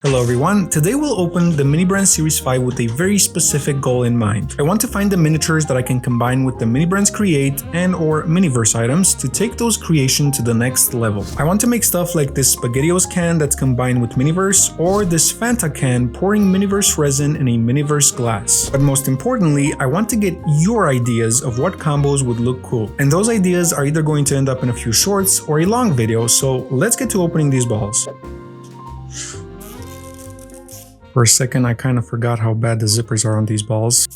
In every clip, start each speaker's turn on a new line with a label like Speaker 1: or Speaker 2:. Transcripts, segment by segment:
Speaker 1: Hello everyone, today we'll open the MiniVerse Series 5 with a very specific goal in mind. I want to find the miniatures that I can combine with the MiniVerse Create and or MiniVerse items to take those creation to the next level. I want to make stuff like this SpaghettiOs can that's combined with MiniVerse, or this Fanta can pouring MiniVerse resin in a MiniVerse glass. But most importantly, I want to get your ideas of what combos would look cool. And those ideas are either going to end up in a few shorts or a long video, so let's get to opening these balls. For a second, I kind of forgot how bad the zippers are on these balls.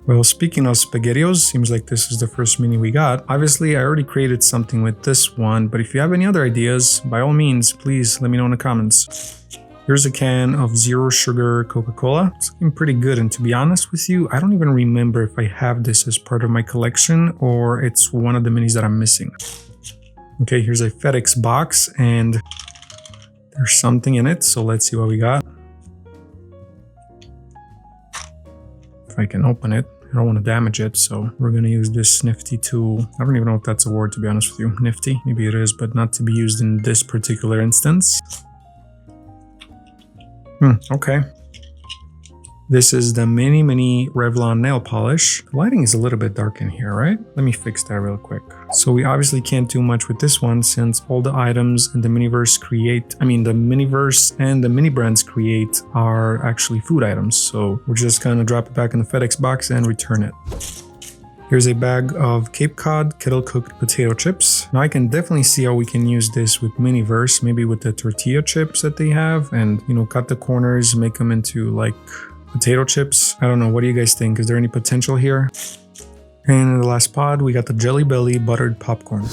Speaker 1: Well, speaking of SpaghettiOs, seems like this is the first mini we got. Obviously, I already created something with this one, but if you have any other ideas, by all means, please let me know in the comments. Here's a can of zero sugar Coca-Cola. It's looking pretty good, and to be honest with you, I don't even remember if I have this as part of my collection or it's one of the minis that I'm missing. Okay, here's a FedEx box and there's something in it, so let's see what we got. If I can open it. I don't want to damage it, so we're going to use this nifty tool. I don't even know if that's a word, to be honest with you. Nifty? Maybe it is, but not to be used in this particular instance. Okay. This is the Mini Revlon nail polish. The lighting is a little bit dark in here, right? Let me fix that real quick. So we obviously can't do much with this one since all the items in the MiniVerse and the MiniBrands Create are actually food items. So we're just gonna drop it back in the FedEx box and return it. Here's a bag of Cape Cod kettle cooked potato chips. Now I can definitely see how we can use this with MiniVerse, maybe with the tortilla chips that they have, and cut the corners, make them into like potato chips. I don't know, what do you guys think? Is there any potential here? And in the last pod, we got the Jelly Belly buttered popcorn.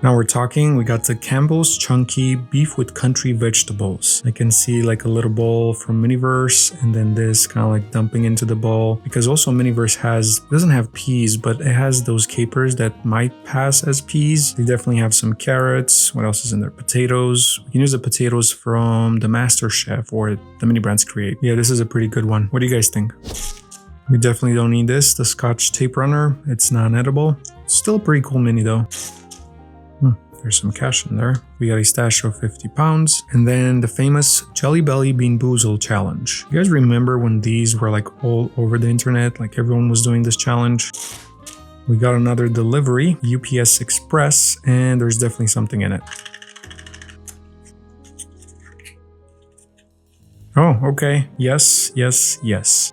Speaker 1: Now we're talking, we got the Campbell's Chunky beef with country vegetables. I can see like a little bowl from MiniVerse and then this kind of like dumping into the bowl, because also MiniVerse doesn't have peas, but it has those capers that might pass as peas. They definitely have some carrots. What else is in there? Potatoes. We can use the potatoes from the Master Chef or the MiniBrands Create. Yeah, this is a pretty good one. What do you guys think? We definitely don't need this. The Scotch tape runner, it's non-edible. Still a pretty cool mini though. There's some cash in there. We got a stash of 50 pounds. And then the famous Jelly Belly Bean Boozle challenge. You guys remember when these were like all over the internet? Like everyone was doing this challenge. We got another delivery, UPS Express, and there's definitely something in it. Oh, okay. Yes, yes, yes.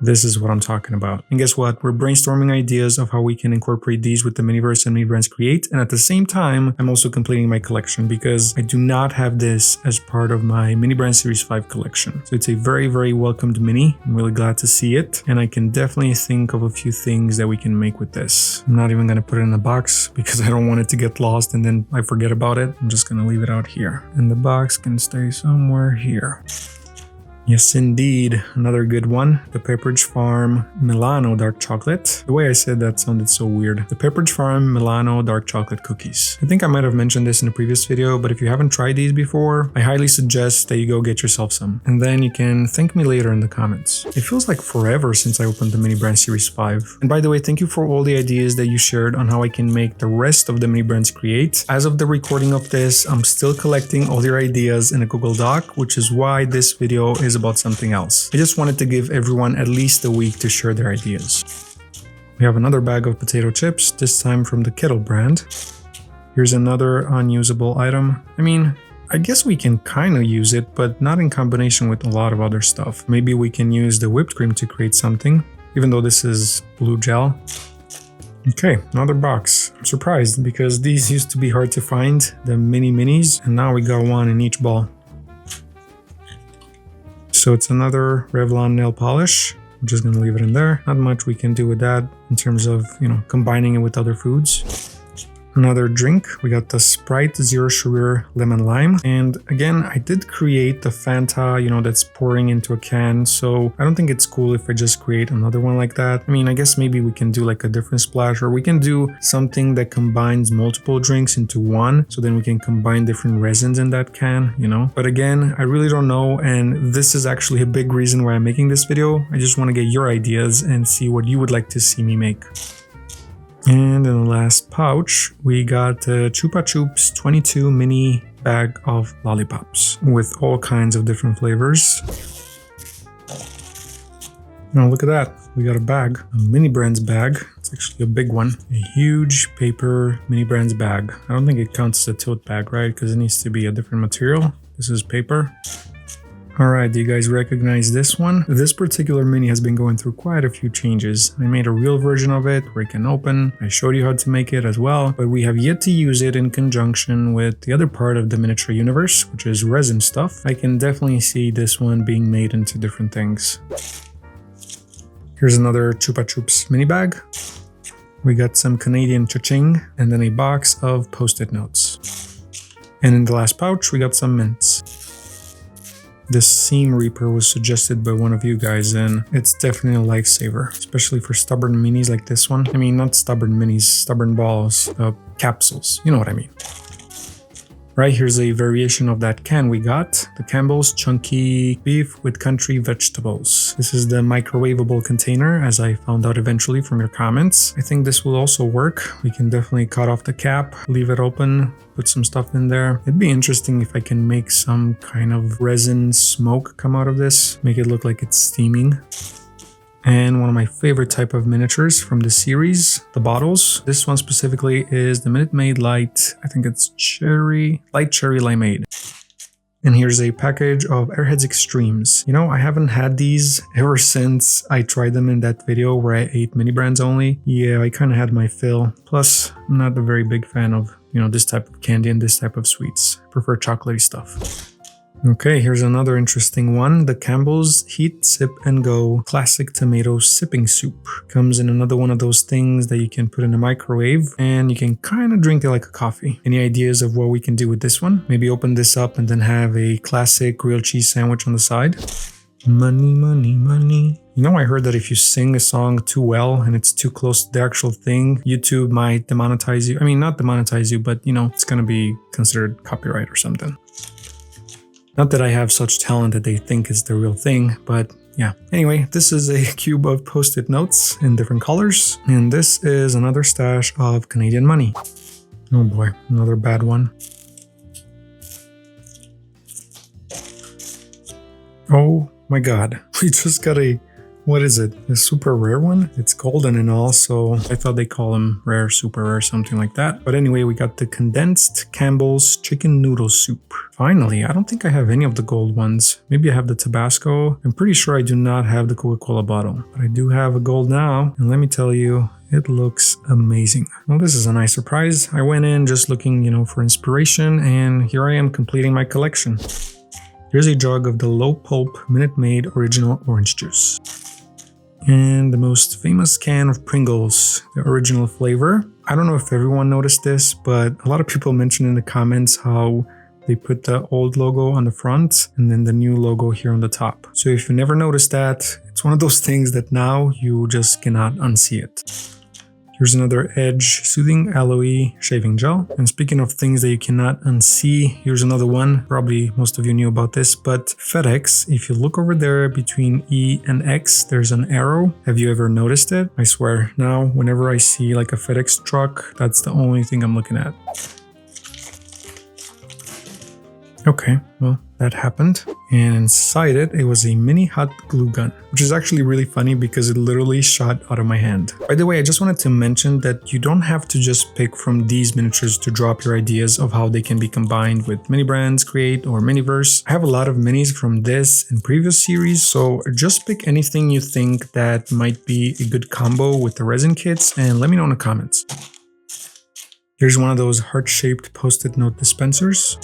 Speaker 1: This is what I'm talking about. And guess what? We're brainstorming ideas of how we can incorporate these with the MiniVerse and MiniBrands Create. And at the same time, I'm also completing my collection because I do not have this as part of my MiniBrands Series 5 collection. So it's a very, very welcomed mini. I'm really glad to see it. And I can definitely think of a few things that we can make with this. I'm not even going to put it in a box because I don't want it to get lost and then I forget about it. I'm just going to leave it out here. And the box can stay somewhere here. Yes, indeed. Another good one. The Pepperidge Farm Milano Dark Chocolate. The way I said that sounded so weird. The Pepperidge Farm Milano Dark Chocolate Cookies. I think I might have mentioned this in a previous video, but if you haven't tried these before, I highly suggest that you go get yourself some. And then you can thank me later in the comments. It feels like forever since I opened the MiniBrands Series 5. And by the way, thank you for all the ideas that you shared on how I can make the rest of the MiniBrands Create. As of the recording of this, I'm still collecting all your ideas in a Google Doc, which is why this video is about something else. I just wanted to give everyone at least a week to share their ideas. We have another bag of potato chips, this time from the Kettle brand. Here's another unusable item. I mean, I guess we can kind of use it, but not in combination with a lot of other stuff. Maybe we can use the whipped cream to create something, even though this is blue gel. Okay, another box. I'm surprised because these used to be hard to find, the mini minis, and now we got one in each ball. So it's another Revlon nail polish. I'm just going to leave it in there. Not much we can do with that in terms of, combining it with other foods. Another drink, we got the Sprite Zero Sugar Lemon Lime. And again, I did create the Fanta, you know, that's pouring into a can. So I don't think it's cool if I just create another one like that. I mean, I guess maybe we can do like a different splash, or we can do something that combines multiple drinks into one. So then we can combine different resins in that can, you know. But again, I really don't know. And this is actually a big reason why I'm making this video. I just want to get your ideas and see what you would like to see me make. And in the last pouch, we got Chupa Chups 22 mini bag of lollipops with all kinds of different flavors. Now look at that, we got a bag, a mini brands bag. It's actually a big one, a huge paper mini brands bag. I don't think it counts as a tote bag, right? Because it needs to be a different material. This is paper. Alright, do you guys recognize this one? This particular mini has been going through quite a few changes. I made a real version of it where it can open. I showed you how to make it as well, but we have yet to use it in conjunction with the other part of the miniature universe, which is resin stuff. I can definitely see this one being made into different things. Here's another Chupa Chups mini bag. We got some Canadian cha-ching and then a box of post-it notes. And in the last pouch, we got some mints. This Seam Reaper was suggested by one of you guys, and it's definitely a lifesaver, especially for stubborn minis like this one. I mean, not stubborn minis, stubborn balls, capsules, you know what I mean. Right, here's a variation of that can we got, the Campbell's Chunky Beef with Country Vegetables. This is the microwavable container, as I found out eventually from your comments. I think this will also work. We can definitely cut off the cap, leave it open, put some stuff in there. It'd be interesting if I can make some kind of resin smoke come out of this, make it look like it's steaming. And one of my favorite type of miniatures from the series, the bottles. This one specifically is the Minute Maid Light. I think it's light cherry limeade. And here's a package of Airheads Extremes. You know, I haven't had these ever since I tried them in that video where I ate mini brands only. Yeah, I kind of had my fill. Plus, I'm not a very big fan of, you know, this type of candy and this type of sweets. I prefer chocolatey stuff. Okay, here's another interesting one. The Campbell's Heat Sip and Go Classic Tomato Sipping Soup. Comes in another one of those things that you can put in a microwave and you can kind of drink it like a coffee. Any ideas of what we can do with this one? Maybe open this up and then have a classic grilled cheese sandwich on the side. Money, money, money. You know, I heard that if you sing a song too well and it's too close to the actual thing, YouTube might demonetize you. I mean, not demonetize you, but you know, it's gonna be considered copyright or something. Not that I have such talent that they think is the real thing, but yeah. Anyway, this is a cube of post-it notes in different colors. And this is another stash of Canadian money. Oh boy, another bad one. Oh my god, we just got a, what is it? A super rare one? It's golden and all, so I thought they call them rare, super rare, something like that. But anyway, we got the condensed Campbell's chicken noodle soup. Finally, I don't think I have any of the gold ones. Maybe I have the Tabasco. I'm pretty sure I do not have the Coca-Cola bottle, but I do have a gold now. And let me tell you, it looks amazing. Well, this is a nice surprise. I went in just looking, you know, for inspiration, and here I am completing my collection. Here's a jug of the low pulp Minute Maid original orange juice. And the most famous can of Pringles, the original flavor. I don't know if everyone noticed this, but a lot of people mentioned in the comments how they put the old logo on the front and then the new logo here on the top. So if you never noticed that, it's one of those things that now you just cannot unsee it. Here's another Edge Soothing Aloe Shaving Gel. And speaking of things that you cannot unsee, here's another one. Probably most of you knew about this, but FedEx, if you look over there between E and X, there's an arrow. Have you ever noticed it? I swear, now whenever I see like a FedEx truck, that's the only thing I'm looking at. Okay, well, that happened. And inside it, it was a mini hot glue gun, which is actually really funny because it literally shot out of my hand. By the way, I just wanted to mention that you don't have to just pick from these miniatures to drop your ideas of how they can be combined with mini brands, Create, or MiniVerse. I have a lot of minis from this and previous series, so just pick anything you think that might be a good combo with the resin kits and let me know in the comments. Here's one of those heart-shaped post-it note dispensers.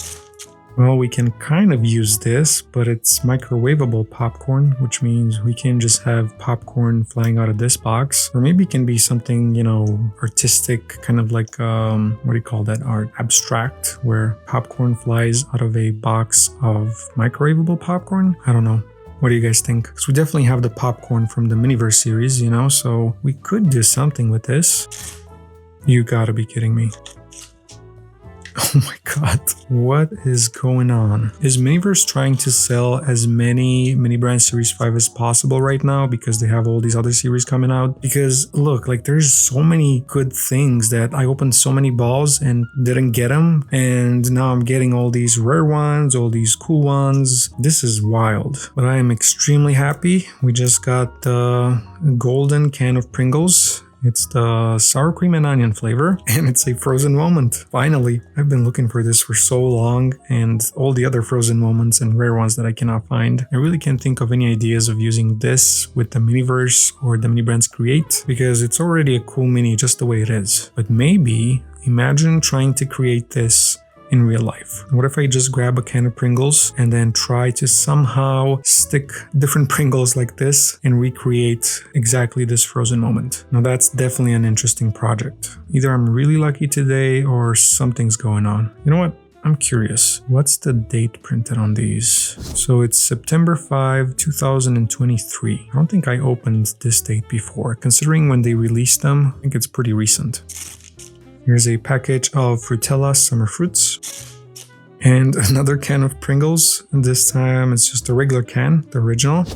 Speaker 1: Well, we can kind of use this, but it's microwavable popcorn, which means we can just have popcorn flying out of this box. Or maybe it can be something, you know, artistic, kind of like, what do you call that art? Abstract, where popcorn flies out of a box of microwavable popcorn. I don't know. What do you guys think? Because we definitely have the popcorn from the MiniVerse series, you know, so we could do something with this. You gotta be kidding me. Oh my god, what is going on? Is MiniVerse trying to sell as many Mini Brand Series 5 as possible right now because they have all these other series coming out? Because look, like there's so many good things that I opened so many balls and didn't get them, and now I'm getting all these rare ones, all these cool ones. This is wild, but I am extremely happy. We just got the golden can of Pringles. It's the sour cream and onion flavor, and it's a frozen moment. Finally, I've been looking for this for so long, and all the other frozen moments and rare ones that I cannot find. I really can't think of any ideas of using this with the MiniVerse or the Mini Brands Create, because it's already a cool mini just the way it is. But maybe, imagine trying to create this in real life. What if I just grab a can of Pringles and then try to somehow stick different Pringles like this and recreate exactly this frozen moment? Now that's definitely an interesting project. Either I'm really lucky today or something's going on. You know what? I'm curious. What's the date printed on these? So it's September 5, 2023. I don't think I opened this date before. Considering when they released them, I think it's pretty recent. Here's a package of Frutella Summer Fruits and another can of Pringles. And this time it's just a regular can, the original.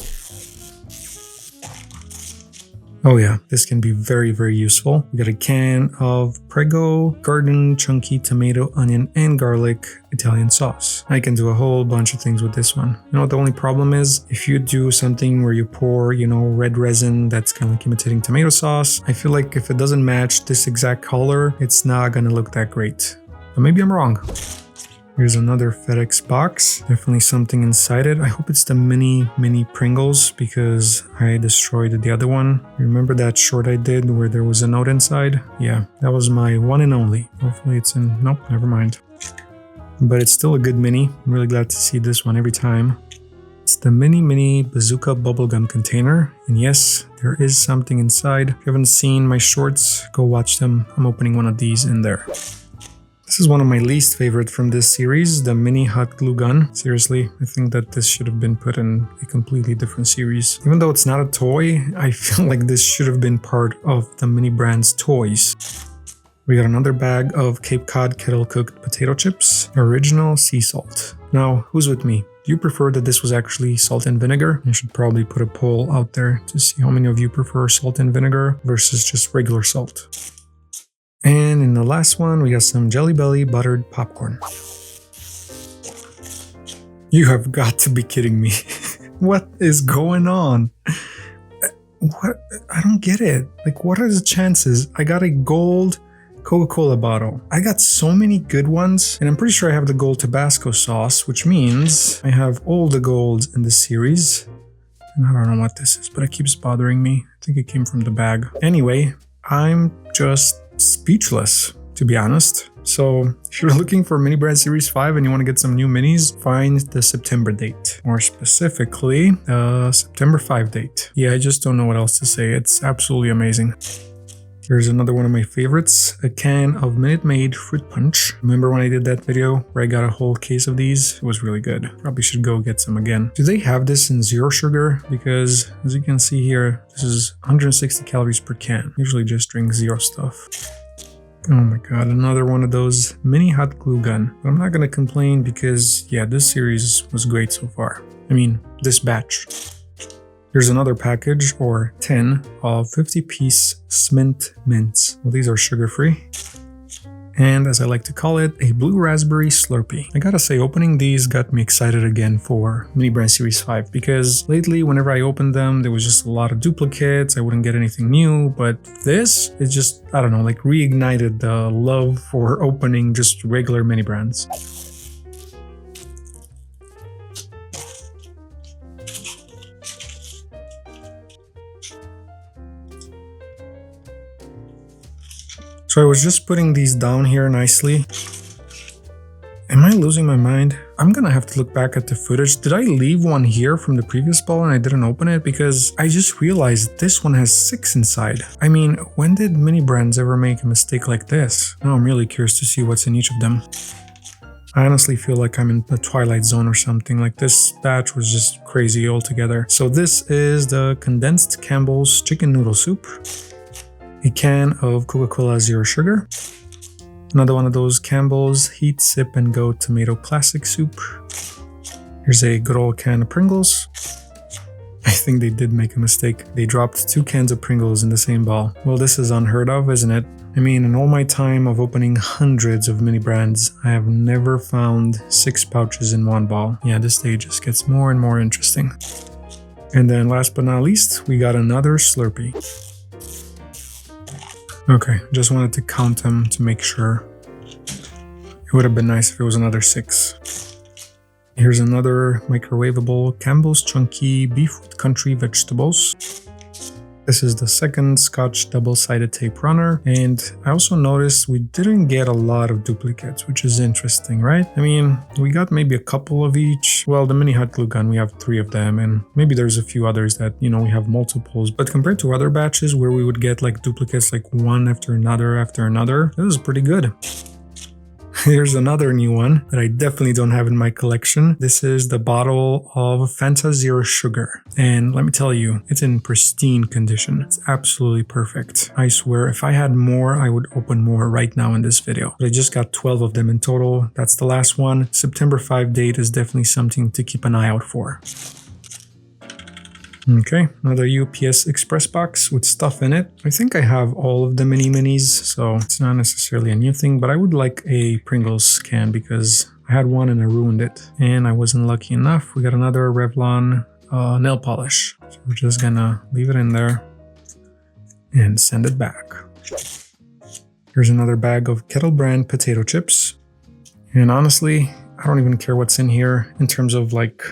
Speaker 1: Oh yeah, this can be very, very useful. We got a can of Prego Garden Chunky Tomato, Onion, and Garlic Italian Sauce. I can do a whole bunch of things with this one. You know what the only problem is? If you do something where you pour, you know, red resin that's kind of like imitating tomato sauce, I feel like if it doesn't match this exact color, it's not gonna look that great. But maybe I'm wrong. Here's another FedEx box. Definitely something inside it. I hope it's the mini Pringles because I destroyed the other one. Remember that short I did where there was a note inside? Yeah, that was my one and only. Hopefully it's in... Nope, never mind. But it's still a good mini. I'm really glad to see this one every time. It's the mini bazooka bubblegum container. And yes, there is something inside. If you haven't seen my shorts, go watch them. I'm opening one of these in there. This is one of my least favorite from this series, the mini hot glue gun. Seriously, I think that this should have been put in a completely different series. Even though it's not a toy, I feel like this should have been part of the Mini Brands toys. We got another bag of Cape Cod kettle cooked potato chips, original sea salt. Now, who's with me? Do you prefer that this was actually salt and vinegar? I should probably put a poll out there to see how many of you prefer salt and vinegar versus just regular salt. And in the last one, we got some Jelly Belly buttered popcorn. You have got to be kidding me. What is going on? What? I don't get it. Like, what are the chances? I got a gold Coca-Cola bottle. I got so many good ones, and I'm pretty sure I have the gold Tabasco sauce, which means I have all the golds in this series. And I don't know what this is, but it keeps bothering me. I think it came from the bag. Anyway, I'm just speechless, to be honest. So if you're looking for Mini Brand Series 5 and you want to get some new minis, find the September date. More specifically, the September 5 date. Yeah, I just don't know what else to say. It's absolutely amazing. Here's another one of my favorites, a can of Minute Maid Fruit Punch. Remember when I did that video where I got a whole case of these? It was really good. Probably should go get some again. Do they have this in zero sugar? Because as you can see here, this is 160 calories per can. Usually just drink zero stuff. Oh my god, another one of those mini hot glue gun. But I'm not gonna complain because yeah, this series was great so far. I mean, this batch. Here's another package, or 10, of 50-piece Smint mints. Well, these are sugar-free. And as I like to call it, a blue raspberry Slurpee. I gotta say, opening these got me excited again for Mini Brand Series 5 because lately, whenever I opened them, there was just a lot of duplicates. I wouldn't get anything new, but this is just, I don't know, like reignited the love for opening just regular Mini Brands. So I was just putting these down here nicely, Am I losing my mind? I'm gonna have to look back at the footage. Did I leave one here from the previous ball and I didn't open it? Because I just realized this one has 6 inside. I mean, when did mini brands ever make a mistake like this? Now I'm really curious to see what's in each of them. I honestly feel like I'm in the Twilight Zone or something. Like, this batch was just crazy altogether. So this is the condensed Campbell's chicken noodle soup, a can of Coca-Cola Zero Sugar, another one of those Campbell's Heat Sip and Go Tomato Classic Soup. Here's a good old can of Pringles. I think they did make a mistake. They dropped 2 cans of Pringles in the same ball. Well, this is unheard of, isn't it? I mean, in all my time of opening hundreds of mini brands, I have never found 6 pouches in one ball. Yeah, this day just gets more and more interesting. And then last but not least, we got another Slurpee. Okay, just wanted to count them to make sure. It would have been nice if it was another 6. Here's another microwavable Campbell's Chunky Beef with Country Vegetables. This is the second Scotch double-sided tape runner, and I also noticed we didn't get a lot of duplicates, which is interesting, right? I mean, we got maybe a couple of each. Well, the mini hot glue gun, we have 3 of them, and maybe there's a few others that, you know, we have multiples. But compared to other batches where we would get like duplicates like one after another, this is pretty good. Here's another new one that I definitely don't have in my collection. This is the bottle of Fanta Zero Sugar. And let me tell you, it's in pristine condition. It's absolutely perfect. I swear, if I had more, I would open more right now in this video. But I just got 12 of them in total. That's the last one. September 5 date is definitely something to keep an eye out for. Okay, another UPS Express box with stuff in it. I think I have all of the minis, so it's not necessarily a new thing, but I would like a Pringles can because I had one and I ruined it. And I wasn't lucky enough. We got another Revlon nail polish. So we're just gonna leave it in there and send it back. Here's another bag of Kettle brand potato chips. And honestly, I don't even care what's in here in terms of like,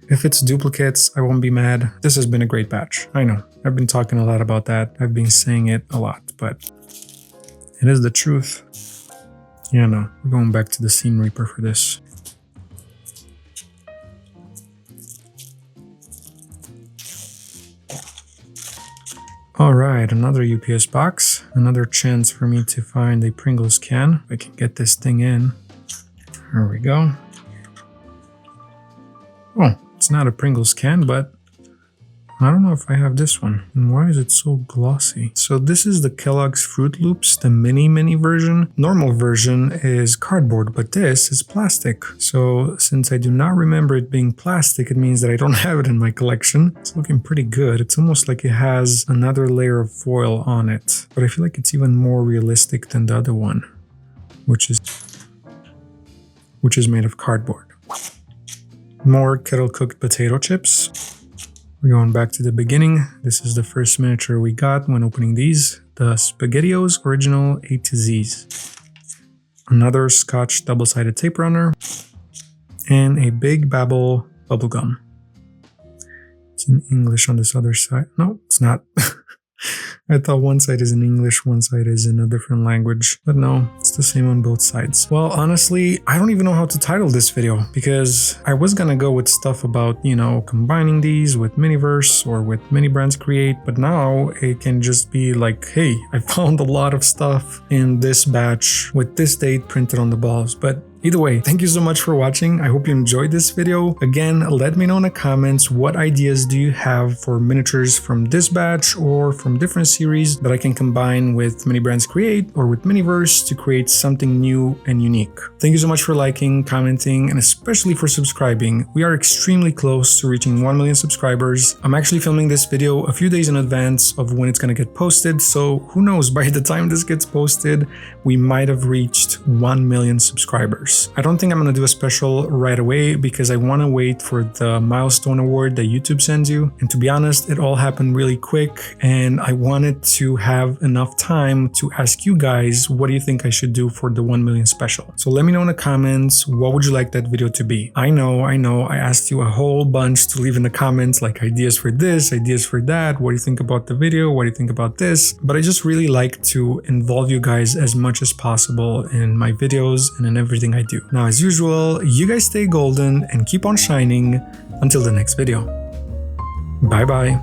Speaker 1: if it's duplicates, I won't be mad. This has been a great batch. I know, I've been talking a lot about that. I've been saying it a lot, but it is the truth. Yeah, no, we're going back to the Seam Reaper for this. All right, another UPS box. Another chance for me to find a Pringles can. If I can get this thing in. There we go. Oh. It's not a Pringles can, but I don't know if I have this one. And why is it so glossy? So this is the Kellogg's Fruit Loops, the mini version. Normal version is cardboard, but this is plastic. So since I do not remember it being plastic, it means that I don't have it in my collection. It's looking pretty good. It's almost like it has another layer of foil on it. But I feel like it's even more realistic than the other one, which is made of cardboard. More kettle cooked potato chips. We're going back to the beginning. This is the first miniature we got when opening these. The SpaghettiOs Original A to Z's. Another Scotch double-sided tape runner. And a Big Babble bubblegum. It's in English on this other side. No, it's not. I thought one side is in English, one side is in a different language, but no, it's the same on both sides. Well, honestly, I don't even know how to title this video because I was gonna go with stuff about, you know, combining these with MiniVerse or with Mini Brands Create, but now it can just be like, hey, I found a lot of stuff in this batch with this date printed on the balls. But either way, thank you so much for watching. I hope you enjoyed this video. Again, let me know in the comments what ideas do you have for miniatures from this batch or from different series that I can combine with Mini Brands Create or with MiniVerse to create something new and unique. Thank you so much for liking, commenting, and especially for subscribing. We are extremely close to reaching 1 million subscribers. I'm actually filming this video a few days in advance of when it's gonna get posted, so who knows, by the time this gets posted, we might have reached 1 million subscribers. I don't think I'm gonna do a special right away because I wanna wait for the milestone award that YouTube sends you. And to be honest, it all happened really quick and I wanted to have enough time to ask you guys, what do you think I should do for the 1 million special? So let me know in the comments, what would you like that video to be? I know, I asked you a whole bunch to leave in the comments, like ideas for this, ideas for that. What do you think about the video? What do you think about this? But I just really like to involve you guys as much as possible in my videos and in everything I I do. Now, as usual, you guys stay golden and keep on shining until the next video. Bye bye.